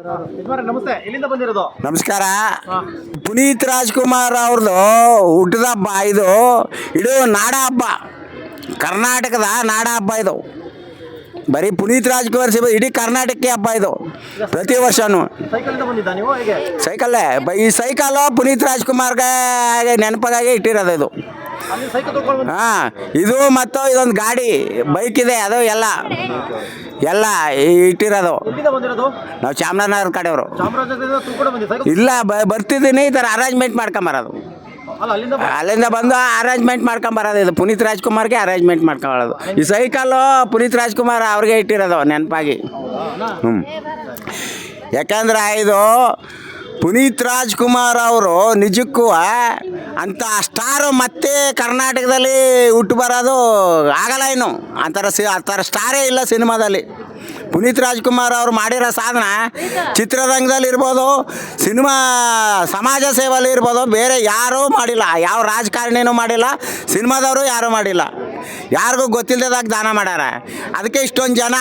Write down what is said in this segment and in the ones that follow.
ನಮಸ್ತೆ, ಎಲ್ಲಿಂದ ಬಂದಿರೋದು? ನಮಸ್ಕಾರ. ಪುನೀತ್ ರಾಜ್ಕುಮಾರ್ ಅವ್ರದ್ದು ಹುಟ್ಟಿದ ಹಬ್ಬ ಇದು. ಇದು ನಾಡ ಹಬ್ಬ, ಕರ್ನಾಟಕದ ನಾಡ ಹಬ್ಬ ಇದು. ಬರೀ ಪುನೀತ್ ರಾಜ್ಕುಮಾರ್ ಇಡೀ ಕರ್ನಾಟಕಕ್ಕೆ ಹಬ್ಬ ಇದು, ಪ್ರತಿ ವರ್ಷನೂ. ಸೈಕಲ್ ಬಂದಿದ್ದ ನೀವು? ಹೇಗೆ? ಸೈಕಲ್ಲೇ. ಈ ಸೈಕಲ್ಲು ಪುನೀತ್ ರಾಜ್ಕುಮಾರ್ಗೆ ನೆನಪಾಗಿ ಇಟ್ಟಿರೋದು ಇದು. ಹಾಂ, ಇದು ಮತ್ತು ಇದೊಂದು ಗಾಡಿ ಬೈಕ್ ಇದೆ, ಅದು ಎಲ್ಲ ಇಟ್ಟಿರೋದು. ನಾವು ಚಾಮರಾಜನಗರ ಕಡೆಯವರು. ಇಲ್ಲ, ಬರ್ತಿದ್ದೀನಿ, ಈ ಥರ ಅರೇಂಜ್ಮೆಂಟ್ ಮಾಡ್ಕೊಂಬರೋದು. ಅಲ್ಲಿಂದ ಬಂದು ಅರೇಂಜ್ಮೆಂಟ್ ಮಾಡ್ಕೊಂಬರೋದು. ಇದು ಪುನೀತ್ ರಾಜ್ಕುಮಾರ್ಗೆ ಅರೇಂಜ್ಮೆಂಟ್ ಮಾಡ್ಕೊಳ್ಳೋದು. ಈ ಸೈಕಲ್ಲು ಪುನೀತ್ ರಾಜ್ಕುಮಾರ್ ಅವ್ರಿಗೆ ಇಟ್ಟಿರೋದು ನೆನಪಾಗಿ. ಯಾಕಂದ್ರೆ ಇದು ಪುನೀತ್ ರಾಜ್ಕುಮಾರ್ ಅವರು ನಿಜಕ್ಕೂ ಅಂಥ ಸ್ಟಾರು ಮತ್ತೆ ಕರ್ನಾಟಕದಲ್ಲಿ ಹುಟ್ಟು ಬರೋದು ಆಗಲ್ಲ. ಇನ್ನು ಆ ಥರ ಸ್ಟಾರೇ ಇಲ್ಲ ಸಿನಿಮಾದಲ್ಲಿ. ಪುನೀತ್ ರಾಜ್ಕುಮಾರ್ ಅವರು ಮಾಡಿರೋ ಸಾಧನ ಚಿತ್ರರಂಗದಲ್ಲಿ ಇರ್ಬೋದು, ಸಿನಿಮಾ ಸಮಾಜ ಸೇವೆಯಲ್ಲಿ ಇರ್ಬೋದು, ಬೇರೆ ಯಾರೂ ಮಾಡಿಲ್ಲ. ಯಾವ ರಾಜಕಾರಣಿನೂ ಮಾಡಿಲ್ಲ, ಸಿನಿಮಾದವರು ಯಾರೂ ಮಾಡಿಲ್ಲ. ಯಾರಿಗೂ ಗೊತ್ತಿಲ್ಲದಾಗ ದಾನ ಮಾಡ್ಯಾರ. ಅದಕ್ಕೆ ಇಷ್ಟೊಂದು ಜನ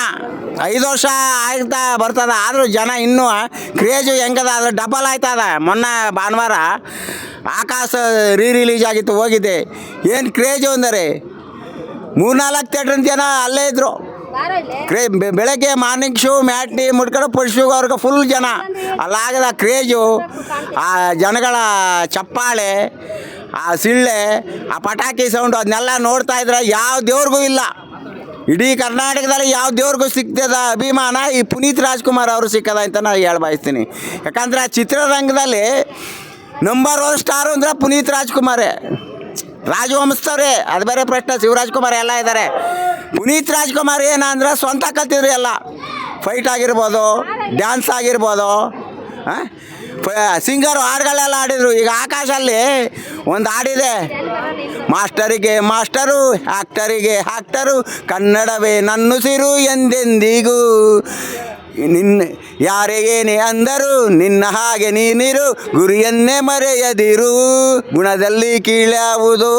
5 ವರ್ಷ ಆಗ್ತಾ ಬರ್ತದ, ಆದರೂ ಜನ ಇನ್ನೂ ಕ್ರೇಜು ಹೆಂಗದ ಅದು ಡಬಲ್ ಆಯ್ತದ. ಮೊನ್ನೆ ಭಾನುವಾರ ಆಕಾಶ ರಿಲೀಸ್ ಆಗಿತ್ತು, ಹೋಗಿದ್ದೆ. ಏನು ಕ್ರೇಜು ಅಂದರೆ 3-4 ಥಿಯೇಟ್ರಿನ ಜನ ಅಲ್ಲೇ ಇದ್ದರು. ಬೆಳಗ್ಗೆ ಮಾರ್ನಿಂಗ್ ಶೋ ಮ್ಯಾಟ್ನಿ ಮುಡ್ಕೊಂಡು ಪುಷ್ಪವ್ರಿಗೆ ಫುಲ್ ಜನ. ಅಲ್ಲಾಗದ ಕ್ರೇಜು, ಆ ಜನಗಳ ಚಪ್ಪಾಳೆ, ಆ ಸಿಳ್ಳೆ, ಆ ಪಟಾಕಿ ಸೌಂಡು, ಅದನ್ನೆಲ್ಲ ನೋಡ್ತಾ ಇದ್ರೆ ಯಾವ ದೇವ್ರಿಗೂ ಇಲ್ಲ. ಇಡೀ ಕರ್ನಾಟಕದಲ್ಲಿ ಯಾವ ದೇವ್ರಿಗೂ ಸಿಗ್ತದ ಅಭಿಮಾನ ಈ ಪುನೀತ್ ರಾಜ್ಕುಮಾರ್ ಅವರು ಸಿಕ್ಕದ ಅಂತ ನಾನು ಹೇಳ್ಬಯಸ್ತೀನಿ. ಯಾಕಂದರೆ ಚಿತ್ರರಂಗದಲ್ಲಿ ನಂಬರ್ 1 ಸ್ಟಾರು ಅಂದರೆ ಪುನೀತ್ ರಾಜ್ಕುಮಾರೇ. ರಾಜವಂಶದವ್ರೆ, ಅದು ಬೇರೆ ಪ್ರಶ್ನೆ. ಶಿವರಾಜ್ಕುಮಾರ್ ಎಲ್ಲ ಇದ್ದಾರೆ. ಪುನೀತ್ ರಾಜ್ಕುಮಾರ್ ಏನಂದ್ರೆ ಸ್ವಂತ ಕಲ್ತಿದ್ರು ಎಲ್ಲ. ಫೈಟ್ ಆಗಿರ್ಬೋದು, ಡ್ಯಾನ್ಸ್ ಆಗಿರ್ಬೋದು, ಸಿಂಗರು ಹಾಡುಗಳೆಲ್ಲ ಆಡಿದರು. ಈಗ ಆಕಾಶಲ್ಲಿ ಒಂದು ಹಾಡಿದೆ, ಮಾಸ್ಟರಿಗೆ ಮಾಸ್ಟರು, ಆಕ್ಟರಿಗೆ ಆಕ್ಟರು, ಕನ್ನಡವೇ ನನ್ನುಸಿರು ಎಂದೆಂದಿಗೂ, ನಿನ್ನ ಯಾರೇ ಏನೇ ಅಂದರು ನಿನ್ನ ಹಾಗೆ ನೀನಿರು, ಗುರಿಯನ್ನೇ ಮರೆಯದಿರು, ಗುಣದಲ್ಲಿ ಕೀಳ್ಯಾವುದು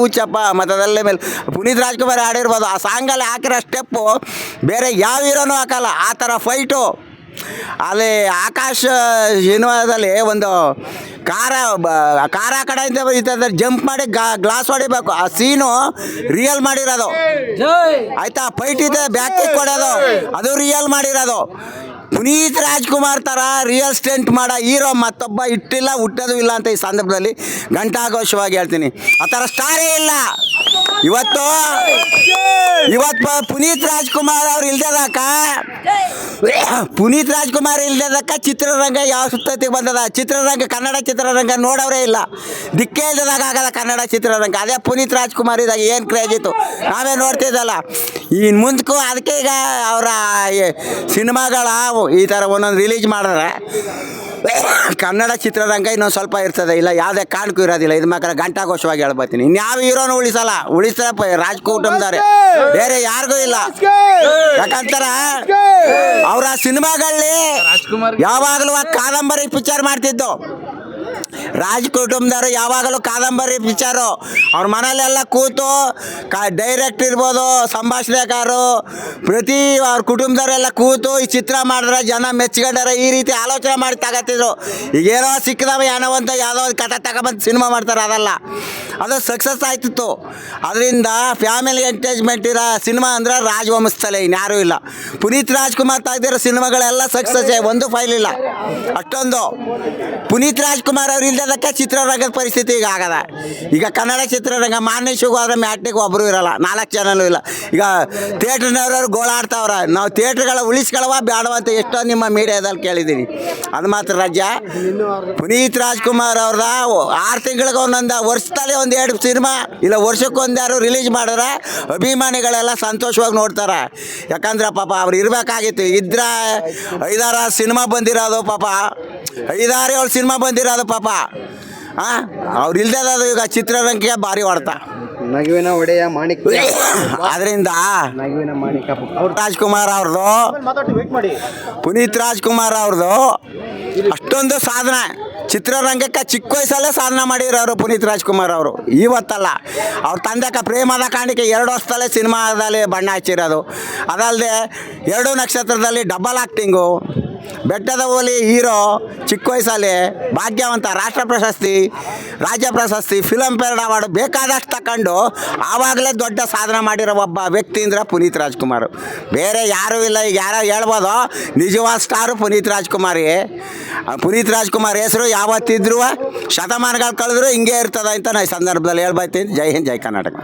ಉಚ್ಚಪ್ಪ ಮತದಲ್ಲೇ ಮೇಲೆ. ಪುನೀತ್ ರಾಜ್ಕುಮಾರ್ ಹಾಡಿರ್ಬೋದು. ಆ ಸಾಂಗಲ್ಲಿ ಹಾಕಿರೋ ಸ್ಟೆಪ್ಪು ಬೇರೆ ಯಾವ ಹೀರೋನೂ ಹಾಕಲ್ಲ. ಆ ಥರ ಫೈಟು. ಅಲ್ಲಿ ಆಕಾಶ ಸಿನಿಮಾದಲ್ಲಿ ಒಂದು ಕಾರ ಕಡೆಯಿಂದ ಜಂಪ್ ಮಾಡಿ ಗ್ಲಾಸ್ ಹೊಡಿಬೇಕು. ಆ ಸೀನು ರಿಯಲ್ ಮಾಡಿರೋದು ಆಯ್ತಾ. ಫೈಟ್ ಇದೆ, ಬ್ಯಾಕ್ ಕಿಕ್ ಕೊಡೋದು, ಅದು ರಿಯಲ್ ಮಾಡಿರೋದು. ಪುನೀತ್ ರಾಜ್ಕುಮಾರ್ ಥರ ರಿಯಲ್ ಸ್ಟೆಂಟ್ ಮಾಡೋ ಹೀರೋ ಮತ್ತೊಬ್ಬ ಇಟ್ಟಿಲ್ಲ, ಹುಟ್ಟೋದು ಇಲ್ಲ ಅಂತ ಈ ಸಂದರ್ಭದಲ್ಲಿ ಘಂಟಾಘೋಷವಾಗಿ ಹೇಳ್ತೀನಿ. ಆ ಥರ ಸ್ಟಾರೇ ಇಲ್ಲ ಇವತ್ತು. ಪುನೀತ್ ರಾಜ್ಕುಮಾರ್ ಅವ್ರು ಪುನೀತ್ ರಾಜ್ಕುಮಾರ್ ಇಲ್ದದಕ್ಕ ಚಿತ್ರರಂಗ ಯಾವ ಸುತ್ತತಿಗೆ ಬಂದದ. ಕನ್ನಡ ಚಿತ್ರರಂಗ ನೋಡೋರೇ ಇಲ್ಲ. ದಿಕ್ಕೇ ಇಲ್ದಾಗ ಆಗದ ಕನ್ನಡ ಚಿತ್ರರಂಗ. ಅದೇ ಪುನೀತ್ ರಾಜ್ಕುಮಾರ್ ಇದ್ದಾಗ ಏನು ಕ್ರೇಜ್ ಇತ್ತು, ನಾವೇ ನೋಡ್ತಿದ್ದಲ್ಲ. ಇನ್ನು ಮುಂದಕ್ಕೂ ಅದಕ್ಕೆ ಈಗ ಅವರ ಸಿನಿಮಾಗಳ ಈ ಥರ ಒಂದೊಂದು ರಿಲೀಸ್ ಮಾಡಿದ್ರೆ ಕನ್ನಡ ಚಿತ್ರರಂಗ ಇನ್ನೊಂದು ಸ್ವಲ್ಪ ಇರ್ತದೆ. ಇಲ್ಲ ಯಾವುದೇ ಕಾರಣಕ್ಕೂ ಇರೋದಿಲ್ಲ. ಇದು ಮಾತ್ರ ಘಂಟಾಘೋಷವಾಗಿ ಹೇಳ್ಬತ್ತೀನಿ. ಇನ್ಯಾವ ಹೀರೋನು ಉಳಿಸ್ತಾರಪ್ಪ ರಾಜ್ ಕುಟುಂಬದವ್ರೆ, ಬೇರೆ ಯಾರಿಗೂ ಇಲ್ಲ. ಯಾಕಂತಾರ ಅವರ ಸಿನಿಮಾಗಳಲ್ಲಿ ಯಾವಾಗಲೂ ಕಾದಂಬರಿ ಪಿಕ್ಚರ್ ಮಾಡ್ತಿದ್ದು. ರಾಜ್ ಕುಟುಂಬದವರು ಯಾವಾಗಲೂ ಕಾದಂಬರಿ ಪಿಕ್ಚರು. ಅವ್ರ ಮನೇಲೆಲ್ಲ ಕೂತು ಡೈರೆಕ್ಟ್ ಇರ್ಬೋದು, ಸಂಭಾಷಣೆಕಾರರು, ಪ್ರತಿ ಅವ್ರ ಕುಟುಂಬದವರೆಲ್ಲ ಕೂತು ಈ ಚಿತ್ರ ಮಾಡಿದ್ರೆ ಜನ ಮೆಚ್ಕೊಂಡಾರೆ, ಈ ರೀತಿ ಆಲೋಚನೆ ಮಾಡಿ ತಗೋತಿದ್ರು. ಈಗೇನೋ ಸಿಕ್ಕಿದವ ಏನೋ ಅಂತ ಯಾವುದೋ ಒಂದು ಕಥೆ ತಗೊಬಂದು ಸಿನಿಮಾ ಮಾಡ್ತಾರೆ, ಅದಲ್ಲ. ಅದು ಸಕ್ಸಸ್ ಆಯ್ತಿತ್ತು. ಅದರಿಂದ ಫ್ಯಾಮಿಲಿ ಎಂಟರ್ಟೈನ್ಮೆಂಟ್ ಇರೋ ಸಿನಿಮಾ ಅಂದರೆ ರಾಜವಂಶಸ್ಥಲೇ, ಇನ್ಯಾರೂ ಇಲ್ಲ. ಪುನೀತ್ ರಾಜ್ಕುಮಾರ್ ತೆಗೆದಿರೋ ಸಿನಿಮಾಗಳೆಲ್ಲ ಸಕ್ಸಸ್ಸೇ, ಒಂದು ಫೈಲ್ ಇಲ್ಲ. ಅಷ್ಟೊಂದು ಪುನೀತ್ ರಾಜ್ಕುಮಾರ್ ಅವ್ರು ಇಲ್ದದಕ್ಕೆ ಚಿತ್ರರಂಗದ ಪರಿಸ್ಥಿತಿ ಈಗ ಆಗದ. ಈಗ ಕನ್ನಡ ಚಿತ್ರರಂಗ ಮಾನ್ಯಶಿಗೆ ಹೋದ್ರೆ ಮ್ಯಾಟ್ನಿಗೆ ಒಬ್ಬರು ಇರೋಲ್ಲ, 4 ಚಾನಲ್ಲು ಇಲ್ಲ. ಈಗ ಥಿಯೇಟ್ರ್ನವ್ರವ್ರು ಗೋಳಾಡ್ತಾವ್ರೆ, ನಾವು ಥಿಯೇಟ್ರ್ಗಳ ಉಳಿಸ್ಕೊಳ್ಳವ ಬೇಡವ ಅಂತ ಎಷ್ಟೋ ನಿಮ್ಮ ಮೀಡಿಯಾದಲ್ಲಿ ಕೇಳಿದ್ದೀನಿ. ಅದು ಮಾತ್ರ ರಾಜ್ಯ. ಪುನೀತ್ ರಾಜ್ಕುಮಾರ್ ಅವ್ರದ 6 ತಿಂಗಳಿಗೆ ಒಂದೊಂದು, ವರ್ಷದಲ್ಲಿ 1-2 ಸಿನಿಮಾ ಇಲ್ಲ ವರ್ಷಕ್ಕೊಂದಾರು ರಿಲೀಸ್ ಮಾಡಿದ್ರೆ ಅಭಿಮಾನಿಗಳೆಲ್ಲ ಸಂತೋಷವಾಗಿ ನೋಡ್ತಾರೆ. ಯಾಕಂದ್ರೆ ಪಾಪ ಅವ್ರು ಇರಬೇಕಾಗಿತ್ತು. ಇದ್ರೆ 5-6 ಸಿನಿಮಾ ಬಂದಿರೋದು ಪಾಪ, 5-6-7 ಸಿನಿಮಾ ಬಂದಿರೋದು ಪಾಪ. ಅವ್ರು ಇಲ್ದೇದು ಈಗ ಚಿತ್ರರಂಗಕ್ಕೆ ಭಾರಿ ಹೊಡ್ತಾ. ನಗುವಿನ ಒಡೆಯ ಮಾಣಿಕ್. ಅದರಿಂದ ನಗುವಿನ ಮಾಣಿಕ ರಾಜ್ಕುಮಾರ್ ಅವ್ರದ್ದು, ಪುನೀತ್ ರಾಜ್ಕುಮಾರ್ ಅವ್ರದ್ದು ಅಷ್ಟೊಂದು ಸಾಧನೆ ಚಿತ್ರರಂಗಕ್ಕೆ ಚಿಕ್ಕ ವಯಸ್ಸಲ್ಲೇ ಸಾಧನೆ ಮಾಡಿರೋರು ಪುನೀತ್ ರಾಜ್ಕುಮಾರ್ ಅವರು. ಇವತ್ತಲ್ಲ, ಅವ್ರ ತಂದೆಕ ಪ್ರೇಮದ ಕಾಣಿಕೆ 2 ವರ್ಷದಲ್ಲೇ ಸಿನಿಮಾದಲ್ಲಿ ಬಣ್ಣ ಹಚ್ಚಿರೋದು. ಅದಲ್ಲದೆ 2 ನಕ್ಷತ್ರದಲ್ಲಿ ಡಬಲ್ ಆ್ಯಕ್ಟಿಂಗು, ಬೆಟ್ಟದ ಹುಲಿ ಹೀರೋ, ಚಿಕ್ಕ ವಯಸ್ಸಲ್ಲಿ ಭಾಗ್ಯವಂತ, ರಾಷ್ಟ್ರ ಪ್ರಶಸ್ತಿ, ರಾಜ್ಯ ಪ್ರಶಸ್ತಿ, ಫಿಲಮ್ ಫೇರ್ ಅವಾರ್ಡ್ ಬೇಕಾದಷ್ಟು ತಗೊಂಡು ಆವಾಗಲೇ ದೊಡ್ಡ ಸಾಧನೆ ಮಾಡಿರೋ ಒಬ್ಬ ವ್ಯಕ್ತಿ ಅಂದ್ರೆ ಪುನೀತ್ ರಾಜ್ಕುಮಾರ್. ಬೇರೆ ಯಾರೂ ಇಲ್ಲ. ಈಗ ಯಾರೋ ಹೇಳ್ಬೋದು ನಿಜವಾದ ಸ್ಟಾರು ಪುನೀತ್ ರಾಜ್ಕುಮಾರ್ಗೆ. ಪುನೀತ್ ರಾಜ್ಕುಮಾರ್ ಹೆಸರು ಯಾವತ್ತಿದ್ರೂ ಶತಮಾನಗಳು ಕಳೆದ್ರು ಹಿಂಗೆ ಇರ್ತದೆ ಅಂತ ನಾನು ಈ ಸಂದರ್ಭದಲ್ಲಿ ಹೇಳ್ಬೈತೀನಿ. ಜೈ ಹಿಂದ್, ಜೈ ಕರ್ನಾಟಕ.